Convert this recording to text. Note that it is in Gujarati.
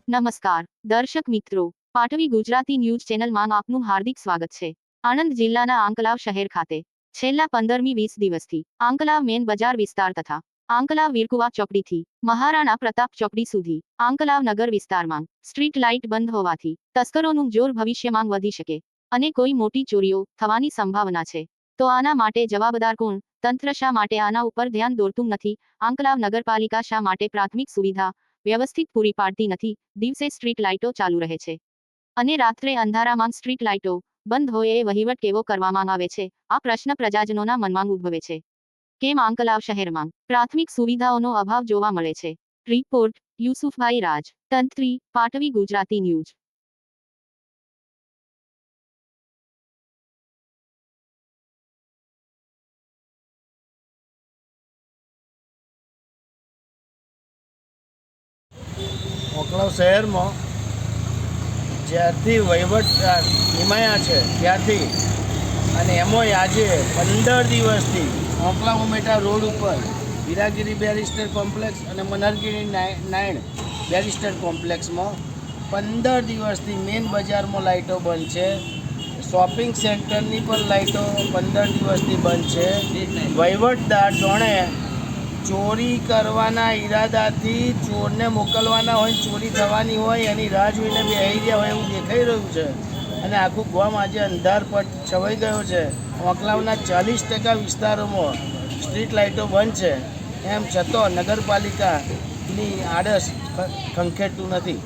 નમસ્કાર દર્શક મિત્રો, પાટવી ગુજરાતી ન્યૂઝ ચેનલમાં આપનું હાર્દિક સ્વાગત છે। આણંદ જિલ્લાના આંકલાવ શહેર ખાતે છેલ્લા 15-20 દિવસથી આંકલાવ મેન બજાર વિસ્તાર તથા આંકલાવ વીરકુવા ચોકડીથી મહારાણા પ્રતાપ ચોકડી સુધી આંકલાવ નગર વિસ્તારમાં સ્ટ્રીટ લાઇટ બંધ હોવાથી તસ્કરોનું જોર ભવિષ્યમાં વધી શકે અને કોઈ મોટી ચોરીઓ થવાની સંભાવના છે। તો આના માટે જવાબદાર કોણ? તંત્ર શા માટે આના ઉપર ધ્યાન દોરતું નથી? આંકલાવ નગરપાલિકા શા માટે પ્રાથમિક સુવિધા વ્યવસ્થિત પૂરી પાડતી નથી? દિવસે સ્ટ્રીટ લાઇટો ચાલુ રહે છે અને રાત્રે અંધારામાં સ્ટ્રીટ લાઇટો બંધ હોય એ વહીવટ કેવો કરવામાં આવે છે? આ પ્રશ્ન પ્રજાજનોના મનમાં ઉદ્ભવે છે। કેમ આંકલાવ શહેરમાં પ્રાથમિક સુવિધાઓનો અભાવ જોવા મળે છે? રિપોર્ટ યુસુફભાઈ રાજ, તંત્રી, પાટવી ગુજરાતી ન્યૂઝ। આંકલાવ શહેરમાં જ્યારથી વહીવટ નિમાયા છે ત્યારથી અને એમાંય આજે 15 દિવસથી આંકલાવ ઉમેટા રોડ ઉપર હીરાગીરી બેરિસ્ટર કોમ્પ્લેક્સ અને મનહરગીરી નાયણ બેરિસ્ટર કોમ્પ્લેક્સમાં 15 દિવસથી મેન બજારમાં લાઇટો બંધ છે। શોપિંગ સેન્ટરની પણ લાઇટો 15 દિવસથી બંધ છે। વહીવટદાર જોણે ચોરી કરવાના ઈરાદાથી ચોરને મોકલવાના હોય, ચોરી થવાની હોય એની રાહ જોઈને બેસી રહ્યા હોય એવું દેખાઈ રહ્યું છે અને આખું ગામ આજે અંધારપટ છવાઈ ગયો છે। આંકલાવના 40% વિસ્તારોમાં સ્ટ્રીટ લાઇટો બંધ છે, એમ છતાં નગરપાલિકાની આળસ ખંખેરતું નથી।